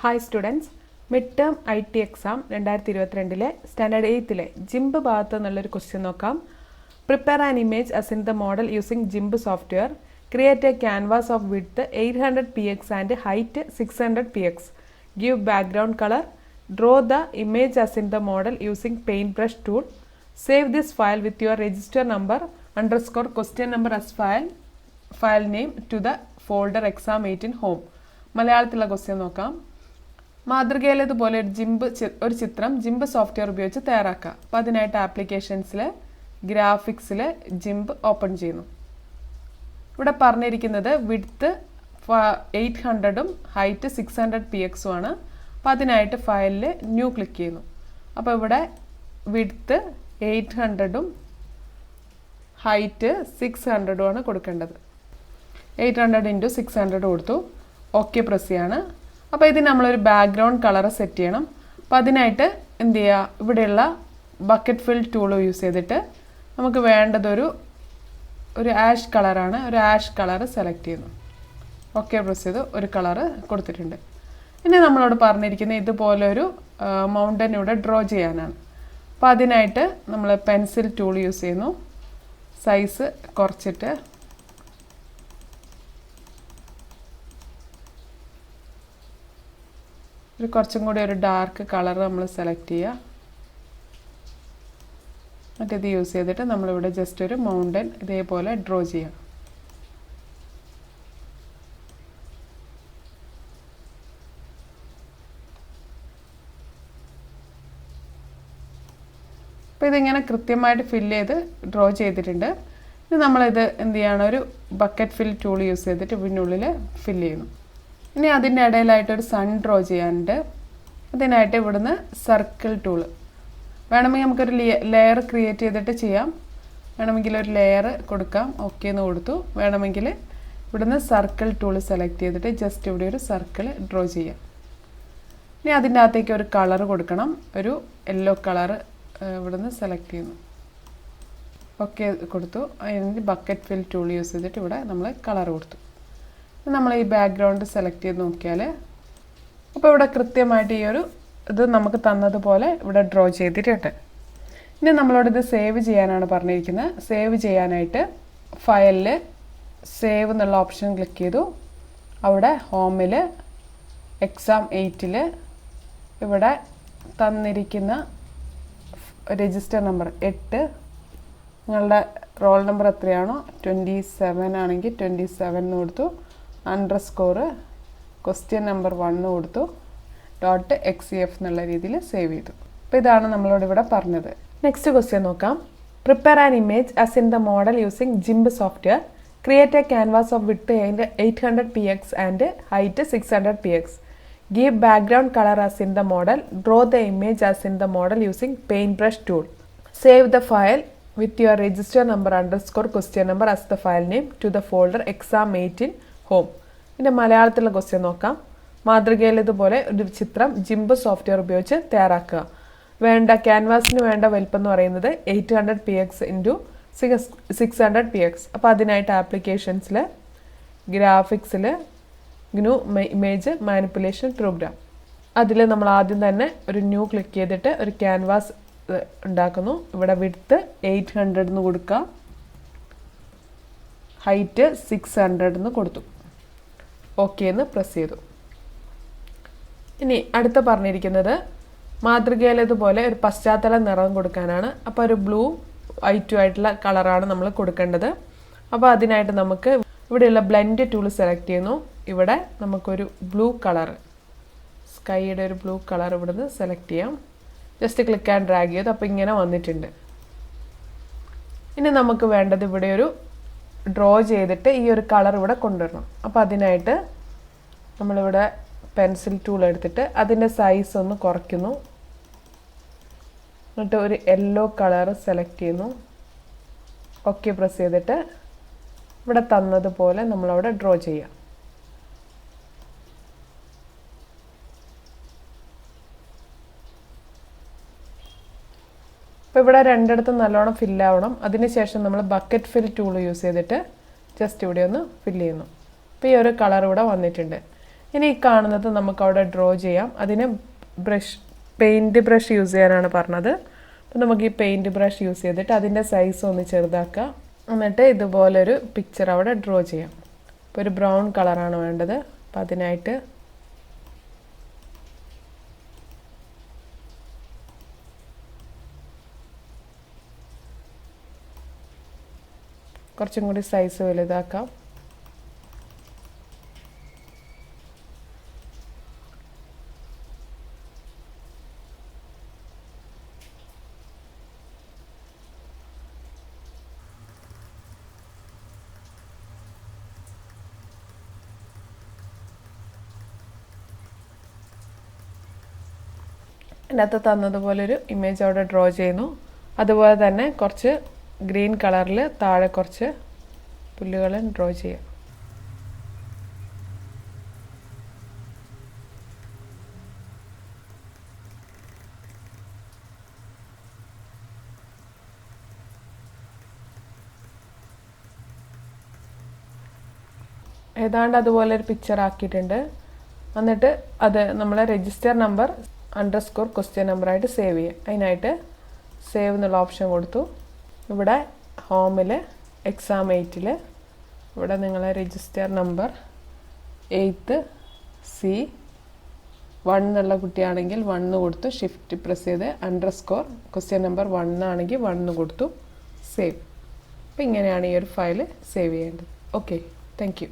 Hi students, mid term IT exam 2022 standard 8 GIMP ഭാഗത്ത് നിന്നുള്ളൊരു question നോക്കാം. Prepare an image as in the model using GIMP software. Create a canvas of width 800 px and height 600 px. Give background colour. Draw the image as in the model using paint brush tool. Save this file with your register number _ question number as file name to the folder exam 18 home. മലയാളത്തിലുള്ള question നോക്കാം. മാതൃകയിലേതുപോലെ ഒരു ചിത്രം GIMP software ഉപയോഗിച്ച് തയ്യാറാക്കുക. അപ്പോൾ അതിനായിട്ട് ആപ്ലിക്കേഷൻസിൽ ഗ്രാഫിക്സിൽ GIMP open ചെയ്യുന്നു. ഇവിടെ പറഞ്ഞിരിക്കുന്നത് വിഡ്ത്ത് 800ഉം ഹൈറ്റ് 600 px ആണ്. അപ്പോൾ അതിനായിട്ട് ഫയലിൽ ന്യൂ ക്ലിക്ക് ചെയ്യുന്നു. അപ്പോൾ ഇവിടെ വിഡ്ത്ത് 800ഉം ഹൈറ്റ് 600ഉം ആണ് കൊടുക്കേണ്ടത്. 800 × 600 കൊടുത്തു. ഓക്കെ പ്രസ് ചെയ്യാണ്. അപ്പോൾ ഇതിന് നമ്മളൊരു ബാക്ക്ഗ്രൗണ്ട് കളർ സെറ്റ് ചെയ്യണം. അപ്പോൾ അതിനായിട്ട് എന്ത് ചെയ്യുക, ഇവിടെയുള്ള ബക്കറ്റ് ഫിൽ ടൂൾ യൂസ് ചെയ്തിട്ട് നമുക്ക് വേണ്ടതൊരു ആഷ് കളറാണ്. ഒരു ആഷ് കളർ സെലക്ട് ചെയ്യുന്നു. ഓക്കെ പ്രസ് ചെയ്ത് ഒരു കളറ് കൊടുത്തിട്ടുണ്ട്. ഇനി നമ്മളോട് പറഞ്ഞിരിക്കുന്നത് ഇതുപോലൊരു മൗണ്ടൻ ഇവിടെ ഡ്രോ ചെയ്യാനാണ്. അപ്പോൾ അതിനായിട്ട് നമ്മൾ പെൻസിൽ ടൂൾ യൂസ് ചെയ്യുന്നു. സൈസ് കുറച്ചിട്ട് കുറച്ചും കൂടി ഒരു ഡാർക്ക് കളർ നമ്മൾ സെലക്ട് ചെയ്യുക. മറ്റേത് യൂസ് ചെയ്തിട്ട് നമ്മളിവിടെ ജസ്റ്റ് ഒരു മൗണ്ടൻ ഇതേപോലെ ഡ്രോ ചെയ്യാം. അപ്പോൾ ഇതിങ്ങനെ കൃത്യമായിട്ട് ഫില്ല് ചെയ്ത് ഡ്രോ ചെയ്തിട്ടുണ്ട്. ഇനി നമ്മളിത് എന്ത് ചെയ്യണം, ഒരു ബക്കറ്റ് ഫിൽ ടൂൾ യൂസ് ചെയ്തിട്ട് ഇതിനുള്ളിൽ ഫില്ല് ചെയ്യുന്നു. ഇനി അതിൻ്റെ ഇടയിലായിട്ടൊരു സൺ ഡ്രോ ചെയ്യാനുണ്ട്. അതിനായിട്ട് ഇവിടുന്ന് സർക്കിൾ ടൂള് വേണമെങ്കിൽ നമുക്കൊരു ലെയർ ക്രിയേറ്റ് ചെയ്തിട്ട് ചെയ്യാം. വേണമെങ്കിൽ ഒരു ലെയർ കൊടുക്കാം. ഓക്കെ എന്ന് കൊടുത്തു. വേണമെങ്കിൽ ഇവിടുന്ന് സർക്കിൾ ടൂള് സെലക്ട് ചെയ്തിട്ട് ജസ്റ്റ് ഇവിടെ ഒരു സർക്കിൾ ഡ്രോ ചെയ്യാം. ഇനി അതിൻ്റെ അകത്തേക്ക് ഒരു കളർ കൊടുക്കണം. ഒരു യെല്ലോ കളർ ഇവിടുന്ന് സെലക്ട് ചെയ്യുന്നു. ഓക്കെ കൊടുത്തു. അതിന് ബക്കറ്റ് ഫിൽ ടൂൾ യൂസ് ചെയ്തിട്ട് ഇവിടെ നമ്മൾ കളർ കൊടുത്തു. നമ്മൾ ഈ ബാക്ക്ഗ്രൗണ്ട് സെലക്ട് ചെയ്ത് നോക്കിയാൽ അപ്പോൾ ഇവിടെ കൃത്യമായിട്ട് ഈ ഒരു ഇത് നമുക്ക് തന്നതുപോലെ ഇവിടെ ഡ്രോ ചെയ്തിട്ടുണ്ട്. ഇനി നമ്മളോട് ഇത് സേവ് ചെയ്യാനാണ് പറഞ്ഞിരിക്കുന്നത്. സേവ് ചെയ്യാനായിട്ട് ഫയലിൽ സേവ് എന്നുള്ള ഓപ്ഷൻ ക്ലിക്ക് ചെയ്തു. അവിടെ ഹോമിൽ എക്സാം 8 ഇവിടെ തന്നിരിക്കുന്ന രജിസ്റ്റർ നമ്പർ 8, നിങ്ങളുടെ റോൾ നമ്പർ എത്രയാണോ 27 ആണെങ്കിൽ 27 എന്ന് കൊടുത്തു. _ question number 1 കൊടുത്തു. .xcf എന്നുള്ള രീതിയിൽ സേവ് ചെയ്തു. അപ്പോൾ ഇതാണ് നമ്മളോട് ഇവിടെ പറഞ്ഞത്. നെക്സ്റ്റ് ക്വസ്റ്റ്യൻ നോക്കാം. Prepare an image as in the model using GIMP software. Create a canvas of width 800 px and height 600 px. Give background colour as in the model. Draw the image as in the model using paint brush tool. Save the file with your register number _ question number as the file name to the folder exam 18 home. ഇതിൻ്റെ മലയാളത്തിലുള്ള question നോക്കാം. മാതൃകയിലേതുപോലെ ഒരു ചിത്രം GIMP software ഉപയോഗിച്ച് തയ്യാറാക്കുക. വേണ്ട ക്യാൻവാസിന് വേണ്ട വലിപ്പം എന്ന് പറയുന്നത് 800 px × 600 px. അപ്പോൾ അതിനായിട്ട് ആപ്ലിക്കേഷൻസിൽ ഗ്രാഫിക്സിൽ ഗ്നു ഇമേജ് മാനിപ്പുലേഷൻ പ്രോഗ്രാം അതിൽ നമ്മൾ ആദ്യം തന്നെ ഒരു ന്യൂ ക്ലിക്ക് ചെയ്തിട്ട് ഒരു ക്യാൻവാസ് ഉണ്ടാക്കുന്നു. ഇവിടെ വിഡ്ത്ത് 800 എന്ന് കൊടുക്കുക. ഹൈറ്റ് 600 എന്ന് കൊടുത്തു. ഓക്കെ എന്ന് പ്രസ് ചെയ്തു. ഇനി അടുത്ത പറഞ്ഞിരിക്കുന്നത് മാതൃകയിലേതുപോലെ ഒരു പശ്ചാത്തല നിറം കൊടുക്കാനാണ്. അപ്പോൾ ഒരു ബ്ലൂ വൈറ്റും ആയിട്ടുള്ള കളറാണ് നമ്മൾ കൊടുക്കേണ്ടത്. അപ്പോൾ അതിനായിട്ട് നമുക്ക് ഇവിടെയുള്ള ബ്ലെൻഡ് ടൂൾ സെലക്ട് ചെയ്യുന്നു. ഇവിടെ നമുക്കൊരു ബ്ലൂ കളർ, സ്കൈയുടെ ഒരു ബ്ലൂ കളർ ഇവിടുന്ന് സെലക്ട് ചെയ്യാം. ജസ്റ്റ് ക്ലിക്ക് ആൻഡ് ഡ്രാഗ് ചെയ്ത് അപ്പോൾ ഇങ്ങനെ വന്നിട്ടുണ്ട്. ഇനി നമുക്ക് വേണ്ടത് ഇവിടെ ഒരു ഡ്രോ ചെയ്തിട്ട് ഈ ഒരു കളർ ഇവിടെ കൊണ്ടുവരണം. അപ്പോൾ അതിനായിട്ട് നമ്മളിവിടെ പെൻസിൽ ടൂൾ എടുത്തിട്ട് അതിൻ്റെ സൈസ് ഒന്ന് കുറയ്ക്കുന്നു. എന്നിട്ട് ഒരു യെല്ലോ കളർ സെലക്ട് ചെയ്യുന്നു. ഓക്കെ പ്രസ് ചെയ്തിട്ട് ഇവിടെ തന്നതുപോലെ നമ്മളവിടെ ഡ്രോ ചെയ്യാം. അപ്പോൾ ഇവിടെ രണ്ടിടത്തും നല്ലോണം ഫില്ലാവണം. അതിനുശേഷം നമ്മൾ ബക്കറ്റ് ഫിൽ ടൂൾ യൂസ് ചെയ്തിട്ട് ജസ്റ്റ് ഇവിടെ ഒന്ന് ഫില്ല് ചെയ്യുന്നു. അപ്പോൾ ഈ ഒരു കളർ ഇവിടെ വന്നിട്ടുണ്ട്. ഇനി ഈ കാണുന്നത് നമുക്ക് അവിടെ ഡ്രോ ചെയ്യാം. അതിന് പെയിൻറ്റ് ബ്രഷ് യൂസ് ചെയ്യാനാണ് പറഞ്ഞത്. അപ്പോൾ നമുക്ക് ഈ പെയിൻറ്റ് ബ്രഷ് യൂസ് ചെയ്തിട്ട് അതിൻ്റെ സൈസ് ഒന്ന് ചെറുതാക്കുക. എന്നിട്ട് ഇതുപോലൊരു പിക്ചർ അവിടെ ഡ്രോ ചെയ്യാം. ഇപ്പോൾ ഒരു ബ്രൗൺ കളറാണ് വേണ്ടത്. അപ്പോൾ അതിനായിട്ട് കുറച്ചും കൂടി സൈസ് വലുതാക്കാം. അതിനകത്ത് തന്നതുപോലൊരു ഇമേജ് അവിടെ ഡ്രോ ചെയ്യുന്നു. അതുപോലെ തന്നെ കുറച്ച് ഗ്രീൻ കളറിൽ താഴെ കുറച്ച് പുല്ലുകൾ ഡ്രോ ചെയ്യാം. ഏതാണ്ട് അതുപോലെ ഒരു പിക്ചർ ആക്കിയിട്ടുണ്ട്. എന്നിട്ട് അത് നമ്മളെ രജിസ്റ്റർ നമ്പർ _question number ആയിട്ട് സേവ് ചെയ്യുക. അതിനായിട്ട് സേവ് എന്നുള്ള ഓപ്ഷൻ കൊടുത്തു. ഇവിടെ ഹോമിൽ എക്സാം 8 ഇവിടെ നിങ്ങളെ രജിസ്റ്റർ നമ്പർ 8 C1 എന്നുള്ള കുട്ടിയാണെങ്കിൽ 1 കൊടുത്തു, ഷിഫ്റ്റ് പ്രസ് ചെയ്ത് _question number 1 ആണെങ്കിൽ 1 കൊടുത്തു, സേവ്. അപ്പോൾ ഇങ്ങനെയാണ് ഈ ഒരു ഫയൽ സേവ് ചെയ്യേണ്ടത്. Okay, thank you.